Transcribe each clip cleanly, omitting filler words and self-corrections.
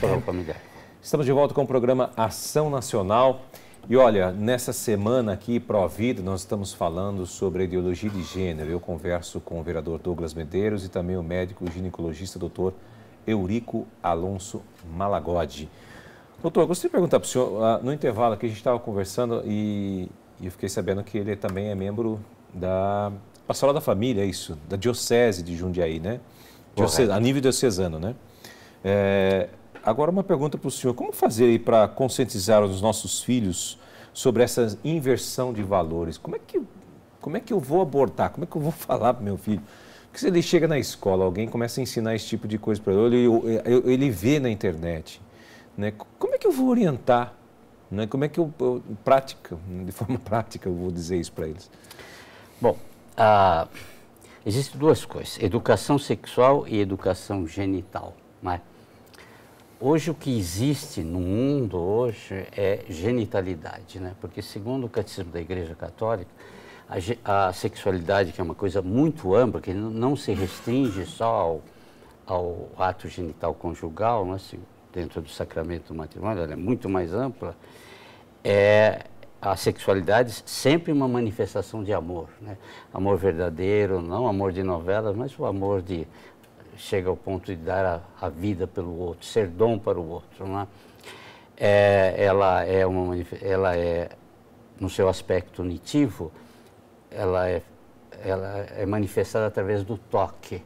pastoral familiar. Estamos de volta com o programa Ação Nacional. E olha, nessa semana aqui, Pró-Vida, nós estamos falando sobre a ideologia de gênero. Eu converso com o vereador Douglas Medeiros e também o médico ginecologista doutor Eurico Alonso Malagodi. Doutor, gostaria de perguntar para o senhor, no intervalo aqui a gente estava conversando e eu fiquei sabendo que ele também é membro da Pastoral da Família, é isso? Da Diocese de Jundiaí, né? A nível diocesano, né? Agora uma pergunta para o senhor, como fazer aí para conscientizar os nossos filhos sobre essa inversão de valores? Como é que eu vou abordar? Como é que eu vou falar para o meu filho? Porque se ele chega na escola, alguém começa a ensinar esse tipo de coisa para ele, ele vê na internet, né? Como é que eu vou orientar? Né? Como é que de forma prática, eu vou dizer isso para eles? Bom, existem duas coisas, educação sexual e educação genital, né? Hoje o que existe no mundo hoje é genitalidade, né? Porque segundo o Catecismo da Igreja Católica, a sexualidade, que é uma coisa muito ampla, que não se restringe só ao ato genital conjugal, né? Assim, dentro do sacramento do matrimônio, ela é muito mais ampla, a sexualidade sempre uma manifestação de amor, né? Amor verdadeiro, não amor de novelas, mas o amor de... chega ao ponto de dar a vida pelo outro, ser dom para o outro, né? Ela é, no seu aspecto unitivo, ela é manifestada através do toque.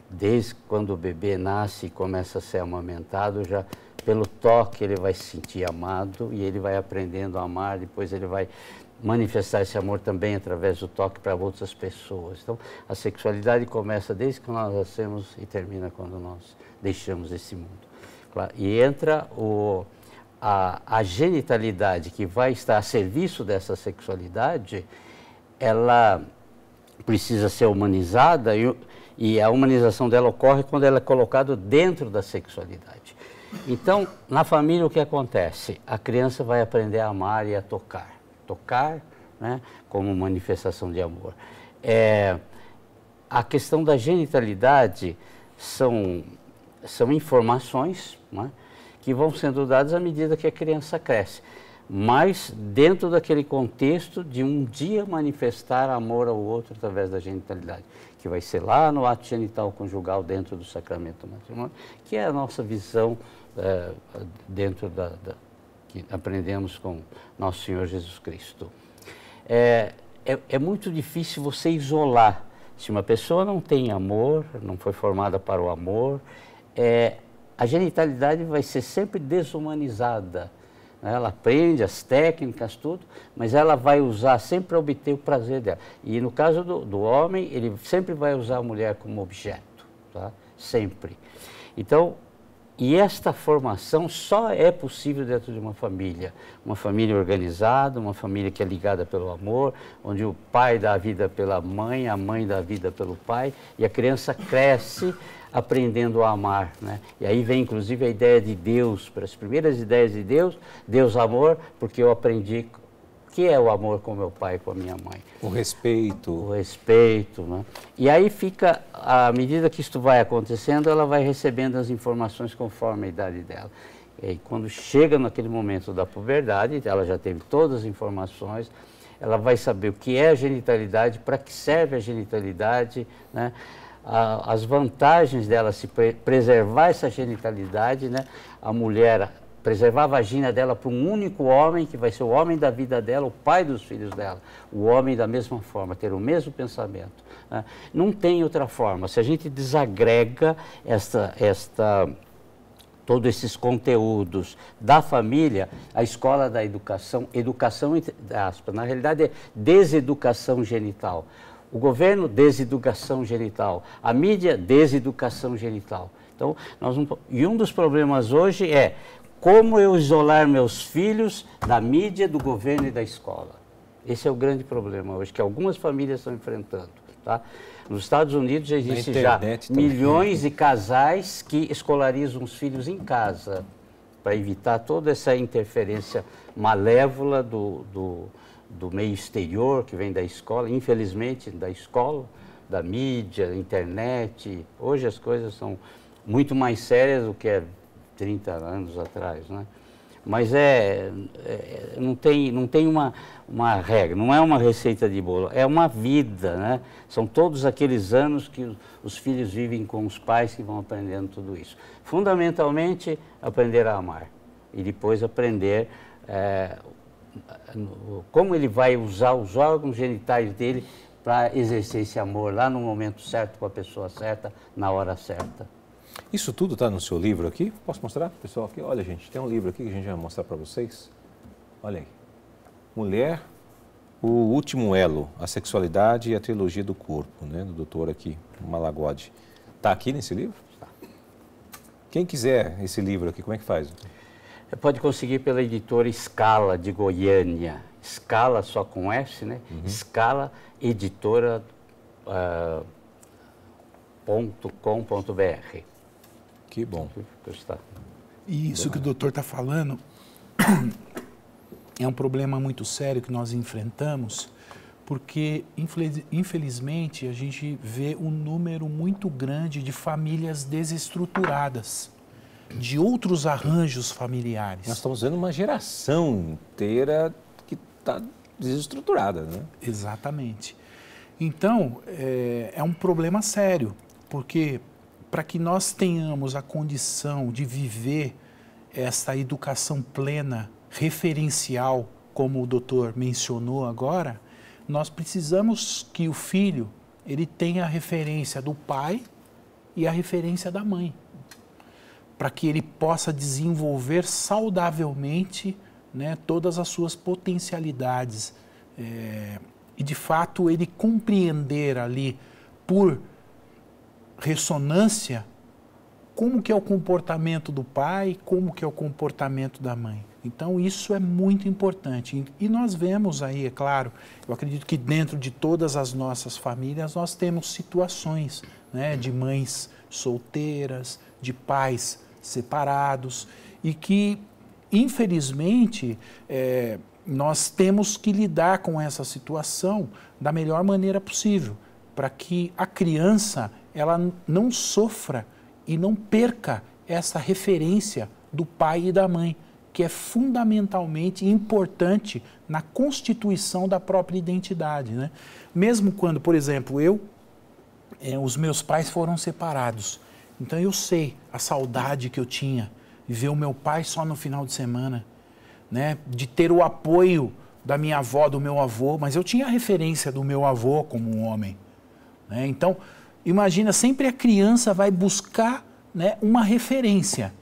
Desde quando o bebê nasce e começa a ser amamentado, já pelo toque ele vai se sentir amado e ele vai aprendendo a amar, depois ele vai manifestar esse amor também através do toque para outras pessoas. Então, a sexualidade começa desde que nós nascemos e termina quando nós deixamos esse mundo. Claro, e entra a genitalidade, que vai estar a serviço dessa sexualidade, ela precisa ser humanizada e a humanização dela ocorre quando ela é colocada dentro da sexualidade. Então, na família, o que acontece? A criança vai aprender a amar e a tocar. Tocar, né, como manifestação de amor. A questão da genitalidade são informações, né, que vão sendo dadas à medida que a criança cresce, mas dentro daquele contexto de um dia manifestar amor ao outro através da genitalidade, que vai ser lá no ato genital conjugal dentro do sacramento do matrimônio, que é a nossa visão dentro que aprendemos com Nosso Senhor Jesus Cristo. É muito difícil você isolar. Se uma pessoa não tem amor, não foi formada para o amor, a genitalidade vai ser sempre desumanizada. Ela aprende as técnicas, tudo, mas ela vai usar sempre para obter o prazer dela. E no caso do homem, ele sempre vai usar a mulher como objeto, tá? Sempre. Então, e esta formação só é possível dentro de uma família organizada, uma família que é ligada pelo amor, onde o pai dá a vida pela mãe, a mãe dá a vida pelo pai, e a criança cresce aprendendo a amar, né? E aí vem inclusive a ideia de Deus, para as primeiras ideias de Deus, Deus amor, porque eu aprendi que é o amor com meu pai e com a minha mãe. O respeito. O respeito, né? E aí fica, à medida que isto vai acontecendo, ela vai recebendo as informações conforme a idade dela. E aí, quando chega naquele momento da puberdade, ela já teve todas as informações, ela vai saber o que é a genitalidade, para que serve a genitalidade, né? As vantagens dela se preservar essa genitalidade, né? A mulher preservar a vagina dela para um único homem, que vai ser o homem da vida dela, o pai dos filhos dela. O homem da mesma forma, ter o mesmo pensamento, né? Não tem outra forma. Se a gente desagrega todos esses conteúdos da família, a escola da educação, entre aspas, na realidade é deseducação genital. O governo, deseducação genital. A mídia, deseducação genital. Então, e um dos problemas hoje é como eu isolar meus filhos da mídia, do governo e da escola. Esse é o grande problema hoje, que algumas famílias estão enfrentando, tá? Nos Estados Unidos já existe já milhões de casais que escolarizam os filhos em casa, para evitar toda essa interferência malévola do meio exterior, que vem da escola, infelizmente da escola, da mídia, da internet. Hoje as coisas são muito mais sérias do que 30 anos atrás, né? Mas não tem uma regra, não é uma receita de bolo, é uma vida, né? São todos aqueles anos que os filhos vivem com os pais que vão aprendendo tudo isso. Fundamentalmente, aprender a amar e depois aprender como ele vai usar os órgãos genitais dele para exercer esse amor lá no momento certo, com a pessoa certa, na hora certa. Isso tudo está no seu livro aqui? Posso mostrar, pessoal? Aqui? Olha, gente, tem um livro aqui que a gente vai mostrar para vocês. Olha aí. Mulher, o último elo, a sexualidade e a trilogia do corpo, né? Do doutor aqui, Malagodi. Está aqui nesse livro? Tá. Quem quiser esse livro aqui, como é que faz? Pode conseguir pela editora Scala, de Goiânia. Scala só com S, né? Scala, editora.com.br. Que bom. E isso que o doutor está falando é um problema muito sério que nós enfrentamos, porque, infelizmente, a gente vê um número muito grande de famílias desestruturadas, de outros arranjos familiares. Nós estamos vendo uma geração inteira que está desestruturada, né? Exatamente. Então, é um problema sério, porque para que nós tenhamos a condição de viver essa educação plena, referencial, como o doutor mencionou agora, nós precisamos que o filho ele tenha a referência do pai e a referência da mãe, para que ele possa desenvolver saudavelmente, né, todas as suas potencialidades e, de fato, ele compreender ali por ressonância como que é o comportamento do pai, como que é o comportamento da mãe. Então, isso é muito importante. E nós vemos aí, é claro, eu acredito que dentro de todas as nossas famílias nós temos situações, né, de mães solteiras, de pais separados e que, infelizmente, nós temos que lidar com essa situação da melhor maneira possível, para que a criança ela não sofra e não perca essa referência do pai e da mãe, que é fundamentalmente importante na constituição da própria identidade, né? Mesmo quando, por exemplo, os meus pais foram separados, então eu sei a saudade que eu tinha de ver o meu pai só no final de semana, né? De ter o apoio da minha avó, do meu avô, mas eu tinha a referência do meu avô como um homem, né? Então, imagina, sempre a criança vai buscar, né, uma referência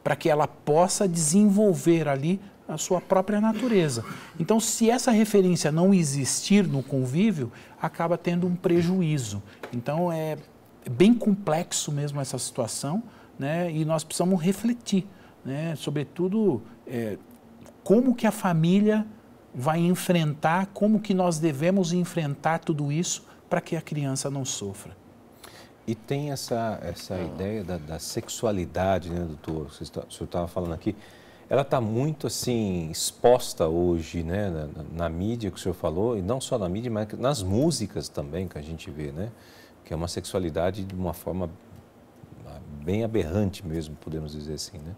para que ela possa desenvolver ali a sua própria natureza. Então, se essa referência não existir no convívio, acaba tendo um prejuízo. Então, é bem complexo mesmo essa situação, né, e nós precisamos refletir, né, sobretudo, como que a família vai enfrentar, como que nós devemos enfrentar tudo isso para que a criança não sofra. E tem essa ideia da sexualidade, né, doutor? O senhor estava falando aqui. Ela está muito, assim, exposta hoje, né, na mídia que o senhor falou, e não só na mídia, mas nas músicas também que a gente vê, né? Que é uma sexualidade de uma forma bem aberrante mesmo, podemos dizer assim, né?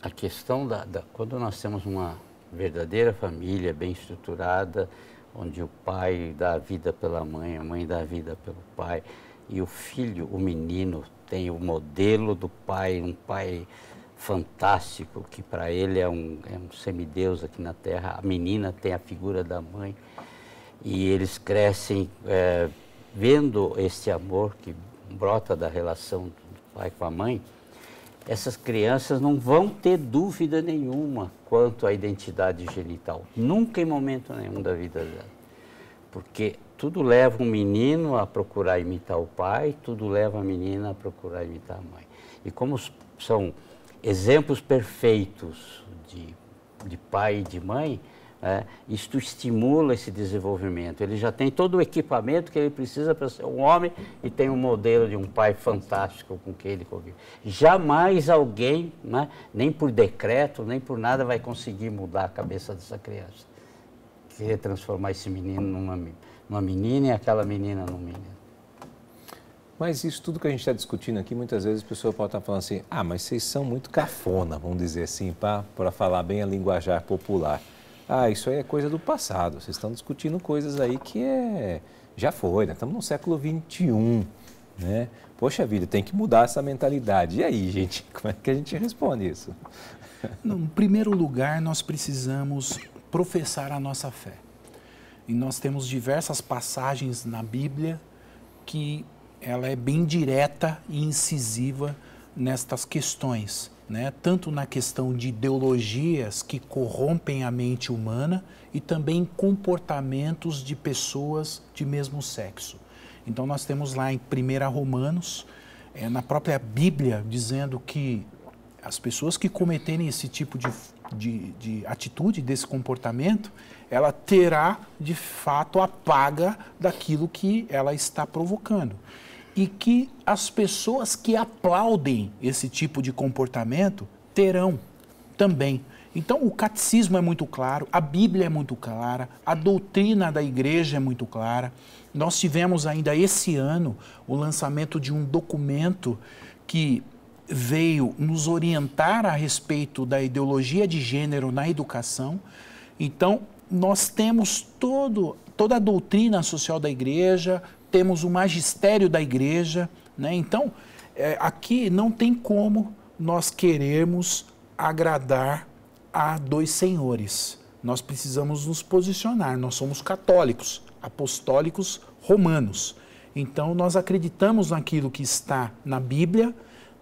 A questão quando nós temos uma verdadeira família bem estruturada, onde o pai dá a vida pela mãe, a mãe dá a vida pelo pai, e o filho, o menino, tem o modelo do pai, um pai fantástico, que para ele é um semideus aqui na Terra, a menina tem a figura da mãe, e eles crescem vendo esse amor que brota da relação do pai com a mãe. Essas crianças não vão ter dúvida nenhuma quanto à identidade genital. Nunca em momento nenhum da vida dela. Porque tudo leva um menino a procurar imitar o pai, tudo leva a menina a procurar imitar a mãe. E como são exemplos perfeitos de pai e de mãe, isto estimula esse desenvolvimento. Ele já tem todo o equipamento que ele precisa para ser um homem e tem um modelo de um pai fantástico com quem ele convive. Jamais alguém, né, nem por decreto, nem por nada, vai conseguir mudar a cabeça dessa criança. Querer transformar esse menino numa menina e aquela menina num menino. Mas isso tudo que a gente está discutindo aqui, muitas vezes a pessoa pode estar falando assim, ah, mas vocês são muito cafona, vamos dizer assim, para falar bem a linguajar popular. Ah, isso aí é coisa do passado, vocês estão discutindo coisas aí que já foi, né? Estamos no século XXI, né? Poxa vida, tem que mudar essa mentalidade. E aí, gente, como é que a gente responde isso? Em primeiro lugar, nós precisamos professar a nossa fé. E nós temos diversas passagens na Bíblia que ela é bem direta e incisiva nestas questões, né? Tanto na questão de ideologias que corrompem a mente humana e também comportamentos de pessoas de mesmo sexo. Então nós temos lá em 1 Romanos, na própria Bíblia, dizendo que as pessoas que cometerem esse tipo de atitude, desse comportamento, ela terá, de fato, a paga daquilo que ela está provocando. E que as pessoas que aplaudem esse tipo de comportamento terão também. Então, o catecismo é muito claro, a Bíblia é muito clara, a doutrina da igreja é muito clara. Nós tivemos ainda esse ano o lançamento de um documento que veio nos orientar a respeito da ideologia de gênero na educação. Então, nós temos toda a doutrina social da igreja, temos o magistério da igreja, né? Então, aqui não tem como nós querermos agradar a dois senhores. Nós precisamos nos posicionar, nós somos católicos, apostólicos romanos. Então, nós acreditamos naquilo que está na Bíblia,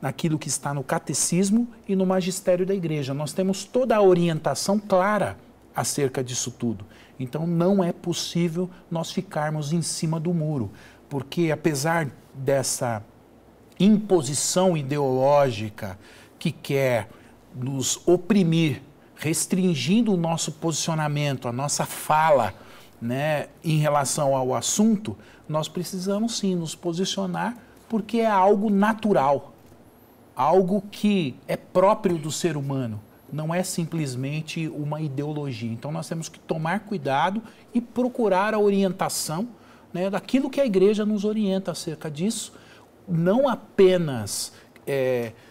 naquilo que está no catecismo e no magistério da igreja. Nós temos toda a orientação clara acerca disso tudo. Então, não é possível nós ficarmos em cima do muro, porque apesar dessa imposição ideológica que quer nos oprimir, restringindo o nosso posicionamento, a nossa fala, né, em relação ao assunto, nós precisamos sim nos posicionar, porque é algo natural, algo que é próprio do ser humano, não é simplesmente uma ideologia. Então nós temos que tomar cuidado e procurar a orientação, né, daquilo que a igreja nos orienta acerca disso, não apenas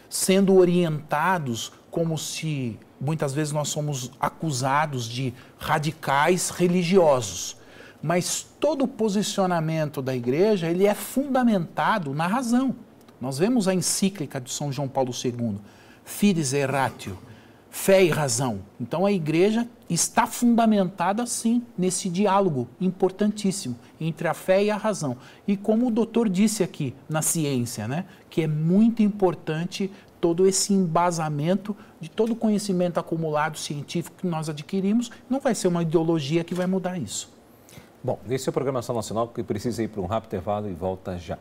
sendo orientados como se muitas vezes nós somos acusados de radicais religiosos, mas todo o posicionamento da igreja ele é fundamentado na razão. Nós vemos a encíclica de São João Paulo II, Fides et Ratio, fé e razão. Então a igreja está fundamentada sim nesse diálogo importantíssimo entre a fé e a razão. E como o doutor disse aqui na ciência, né, que é muito importante todo esse embasamento de todo o conhecimento acumulado científico que nós adquirimos, não vai ser uma ideologia que vai mudar isso. Bom, esse é o Programação Nacional que precisa ir para um rápido intervalo e volta já.